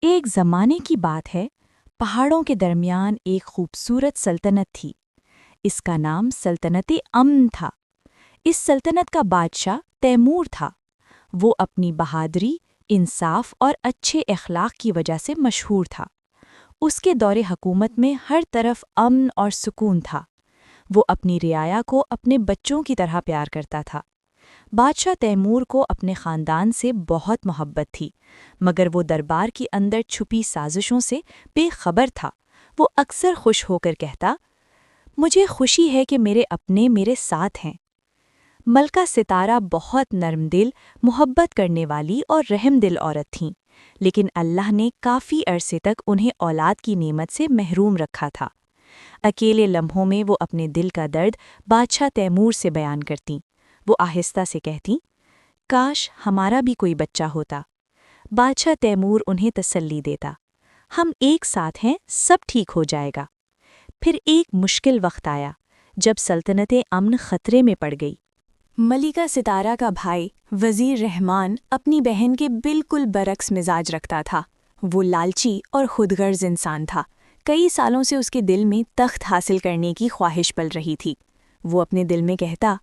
ایک زمانے کی بات ہے، پہاڑوں کے درمیان ایک خوبصورت سلطنت تھی۔ اس کا نام سلطنت امن تھا۔ اس سلطنت کا بادشاہ تیمور تھا۔ وہ اپنی بہادری، انصاف اور اچھے اخلاق کی وجہ سے مشہور تھا۔ اس کے دور حکومت میں ہر طرف امن اور سکون تھا۔ وہ اپنی رعایا کو اپنے بچوں کی طرح پیار کرتا تھا۔ بادشاہ تیمور کو اپنے خاندان سے بہت محبت تھی، مگر وہ دربار کی اندر چھپی سازشوں سے بے خبر تھا۔ وہ اکثر خوش ہو کر کہتا، مجھے خوشی ہے کہ میرے اپنے میرے ساتھ ہیں۔ ملکہ ستارہ بہت نرم دل، محبت کرنے والی اور رحم دل عورت تھیں، لیکن اللہ نے کافی عرصے تک انہیں اولاد کی نعمت سے محروم رکھا تھا۔ اکیلے لمحوں میں وہ اپنے دل کا درد بادشاہ تیمور سے بیان کرتیں۔ وہ آہستہ سے کہتیں، کاش ہمارا بھی کوئی بچہ ہوتا۔ بادشاہ تیمور انہیں تسلی دیتا، ہم ایک ساتھ ہیں، سب ٹھیک ہو جائے گا۔ پھر ایک مشکل وقت آیا جب سلطنت امن خطرے میں پڑ گئی۔ ملکہ ستارہ کا بھائی وزیر رحمان اپنی بہن کے بالکل برعکس مزاج رکھتا تھا۔ وہ لالچی اور خودغرض انسان تھا۔ کئی سالوں سے اس کے دل میں تخت حاصل کرنے کی خواہش پل رہی تھی۔ وہ اپنے دل میں کہتا،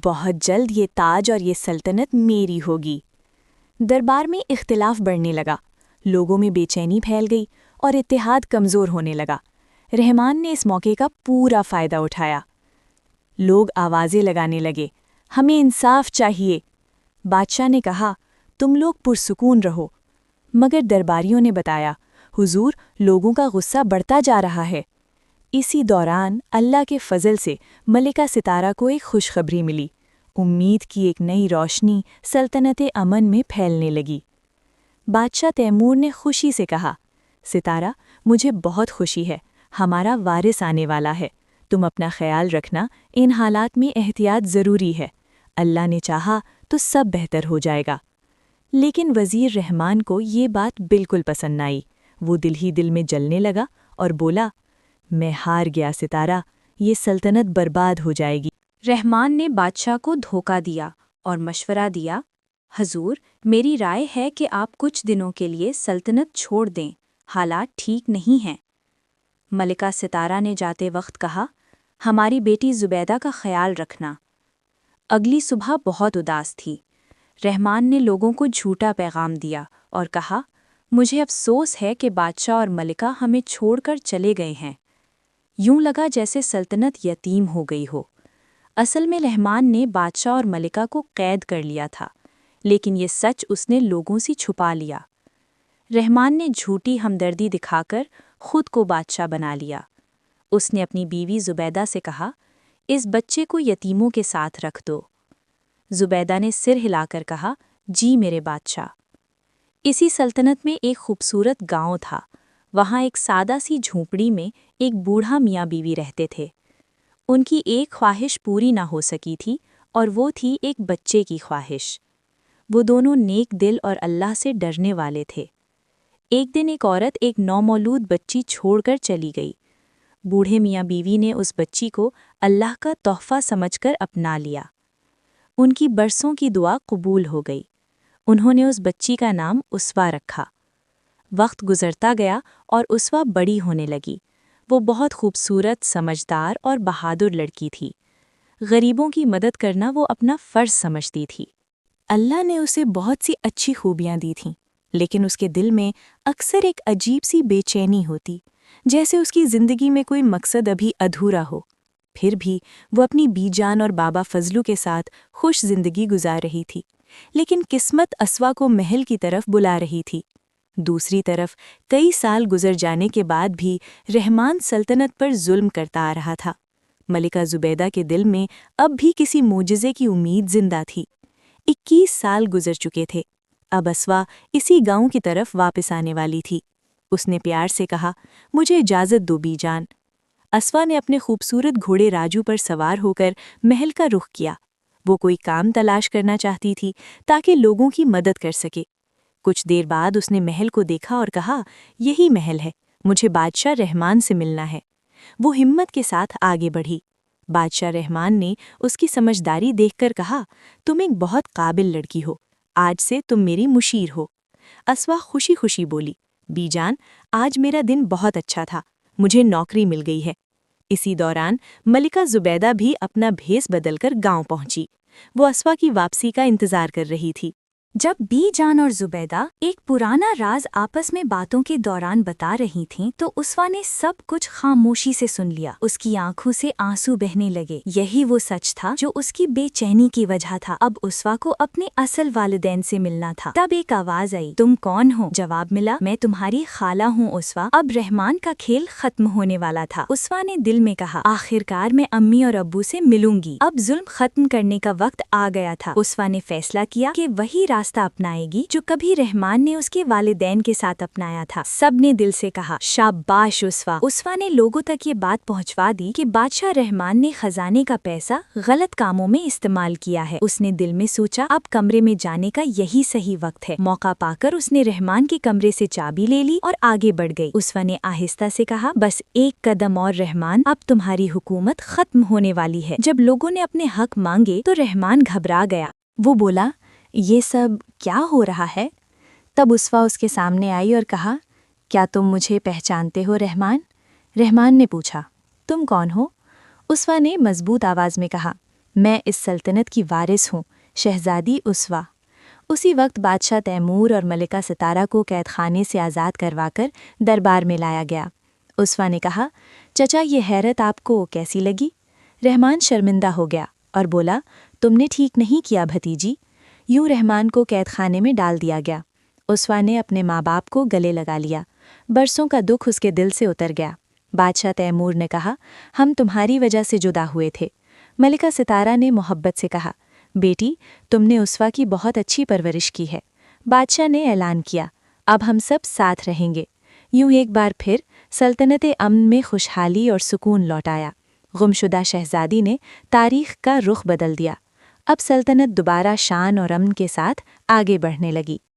بہت جلد یہ تاج اور یہ سلطنت میری ہوگی۔ دربار میں اختلاف بڑھنے لگا، لوگوں میں بے چینی پھیل گئی اور اتحاد کمزور ہونے لگا۔ رحمان نے اس موقع کا پورا فائدہ اٹھایا۔ لوگ آوازیں لگانے لگے، ہمیں انصاف چاہیے۔ بادشاہ نے کہا، تم لوگ پرسکون رہو، مگر درباریوں نے بتایا، حضور، لوگوں کا غصہ بڑھتا جا رہا ہے۔ اسی دوران اللہ کے فضل سے ملکہ ستارہ کو ایک خوشخبری ملی۔ امید کی ایک نئی روشنی سلطنت امن میں پھیلنے لگی۔ بادشاہ تیمور نے خوشی سے کہا، ستارہ، مجھے بہت خوشی ہے، ہمارا وارث آنے والا ہے۔ تم اپنا خیال رکھنا، ان حالات میں احتیاط ضروری ہے۔ اللہ نے چاہا تو سب بہتر ہو جائے گا۔ لیکن وزیر رحمان کو یہ بات بالکل پسند نہ آئی۔ وہ دل ہی دل میں جلنے لگا اور بولا، میں ہار گیا ستارہ، یہ سلطنت برباد ہو جائے گی۔ رحمان نے بادشاہ کو دھوکہ دیا اور مشورہ دیا، حضور، میری رائے ہے کہ آپ کچھ دنوں کے لیے سلطنت چھوڑ دیں، حالات ٹھیک نہیں ہیں۔ ملکہ ستارہ نے جاتے وقت کہا، ہماری بیٹی زبیدہ کا خیال رکھنا۔ اگلی صبح بہت اداس تھی۔ رحمان نے لوگوں کو جھوٹا پیغام دیا اور کہا، مجھے افسوس ہے کہ بادشاہ اور ملکہ ہمیں چھوڑ کر چلے گئے ہیں۔ یوں لگا جیسے سلطنت یتیم ہو گئی ہو۔ اصل میں رحمان نے بادشاہ اور ملکہ کو قید کر لیا تھا، لیکن یہ سچ اس نے لوگوں سے چھپا لیا۔ رحمان نے جھوٹی ہمدردی دکھا کر خود کو بادشاہ بنا لیا۔ اس نے اپنی بیوی زبیدہ سے کہا، اس بچے کو یتیموں کے ساتھ رکھ دو۔ زبیدہ نے سر ہلا کر کہا، جی میرے بادشاہ۔ اسی سلطنت میں ایک خوبصورت گاؤں تھا۔ وہاں ایک سادہ سی جھونپڑی میں ایک بوڑھا میاں بیوی رہتے تھے۔ ان کی ایک خواہش پوری نہ ہو سکی تھی اور وہ تھی ایک بچے کی خواہش۔ وہ دونوں نیک دل اور اللہ سے ڈرنے والے تھے۔ ایک دن ایک عورت ایک نومولود بچی چھوڑ کر چلی گئی۔ بوڑھے میاں بیوی نے اس بچی کو اللہ کا تحفہ سمجھ کر اپنا لیا۔ ان کی برسوں کی دعا قبول ہو گئی۔ انہوں نے اس بچی کا نام اسوا رکھا۔ وقت گزرتا گیا اور اسوا بڑی ہونے لگی۔ وہ بہت خوبصورت، سمجھدار اور بہادر لڑکی تھی۔ غریبوں کی مدد کرنا وہ اپنا فرض سمجھتی تھی۔ اللہ نے اسے بہت سی اچھی خوبیاں دی تھیں، لیکن اس کے دل میں اکثر ایک عجیب سی بے چینی ہوتی، جیسے اس کی زندگی میں کوئی مقصد ابھی ادھورا ہو۔ پھر بھی وہ اپنی بی جان اور بابا فضلو کے ساتھ خوش زندگی گزار رہی تھی، لیکن قسمت اسوا کو محل کی طرف بلا رہی تھی۔ دوسری طرف کئی سال گزر جانے کے بعد بھی رحمان سلطنت پر ظلم کرتا آ رہا تھا۔ ملکہ زبیدہ کے دل میں اب بھی کسی معجزے کی امید زندہ تھی۔ 21 سال گزر چکے تھے۔ اب اسوا اسی گاؤں کی طرف واپس آنے والی تھی۔ اس نے پیار سے کہا، مجھے اجازت دو بی جان۔ اسوا نے اپنے خوبصورت گھوڑے راجو پر سوار ہو کر محل کا رخ کیا۔ وہ کوئی کام تلاش کرنا چاہتی تھی تاکہ لوگوں کی مدد کر سکے۔ کچھ دیر بعد اس نے محل کو دیکھا اور کہا، یہی محل ہے، مجھے بادشاہ رحمان سے ملنا ہے۔ وہ ہمت کے ساتھ آگے بڑھی۔ بادشاہ رحمان نے اس کی سمجھداری دیکھ کر کہا، تم ایک بہت قابل لڑکی ہو، آج سے تم میری مشیر ہو۔ اسوا خوشی خوشی بولی، بی جان، آج میرا دن بہت اچھا تھا، مجھے نوکری مل گئی ہے۔ اسی دوران ملکہ زبیدہ بھی اپنا بھیس بدل کر گاؤں پہنچی۔ وہ اسوا کی واپسی کا انتظار کر رہی تھی۔ جب بی جان اور زبیدہ ایک پرانا راز آپس میں باتوں کے دوران بتا رہی تھیں تو اسوا نے سب کچھ خاموشی سے سن لیا۔ اس کی آنکھوں سے آنسو بہنے لگے۔ یہی وہ سچ تھا جو اس کی بے چینی کی وجہ تھا۔ اب اسوا کو اپنے اصل والدین سے ملنا تھا۔ تب ایک آواز آئی، تم کون ہو؟ جواب ملا، میں تمہاری خالہ ہوں اسوا۔ اب رحمان کا کھیل ختم ہونے والا تھا۔ اسوا نے دل میں کہا، آخرکار میں امی اور ابو سے ملوں گی۔ اب ظلم ختم کرنے کا وقت آ گیا تھا۔ اسوا نے فیصلہ کیا کہ وہی راستہ اپنائے گی جو کبھی رحمان نے اس کے والدین کے ساتھ اپنایا تھا۔ سب نے دل سے کہا، شاباش اسوا۔ اسوا نے لوگوں تک یہ بات پہنچوا دی کہ بادشاہ رحمان نے خزانے کا پیسہ غلط کاموں میں استعمال کیا ہے۔ اس نے دل میں سوچا، اب کمرے میں جانے کا یہی صحیح وقت ہے۔ موقع پا کر اس نے رحمان کے کمرے سے چابی لے لی اور آگے بڑھ گئی۔ اسوا نے آہستہ سے کہا، بس ایک قدم اور رحمان، اب تمہاری حکومت ختم ہونے والی ہے۔ جب لوگوں نے اپنے حق مانگے تو رحمان گھبرا گیا۔ وہ بولا، یہ سب کیا ہو رہا ہے؟ تب اسوا اس کے سامنے آئی اور کہا، کیا تم مجھے پہچانتے ہو رحمان؟ رحمان نے پوچھا، تم کون ہو؟ اسوا نے مضبوط آواز میں کہا، میں اس سلطنت کی وارث ہوں، شہزادی اسوا۔ اسی وقت بادشاہ تیمور اور ملکہ ستارہ کو قید خانے سے آزاد کروا کر دربار میں لایا گیا۔ اسوا نے کہا، چچا یہ حیرت آپ کو کیسی لگی؟ رحمان شرمندہ ہو گیا اور بولا، تم نے ٹھیک نہیں کیا بھتیجی۔ یوں رحمان کو قید خانے میں ڈال دیا گیا۔ اسوا نے اپنے ماں باپ کو گلے لگا لیا۔ برسوں کا دکھ اس کے دل سے اتر گیا۔ بادشاہ تیمور نے کہا، ہم تمہاری وجہ سے جدا ہوئے تھے۔ ملکہ ستارہ نے محبت سے کہا، بیٹی تم نے اسوا کی بہت اچھی پرورش کی ہے۔ بادشاہ نے اعلان کیا، اب ہم سب ساتھ رہیں گے۔ یوں ایک بار پھر سلطنت امن میں خوشحالی اور سکون لوٹ آیا۔ گمشدہ شہزادی نے تاریخ کا رخ بدل دیا۔ اب سلطنت دوبارہ شان اور امن کے ساتھ آگے بڑھنے لگی۔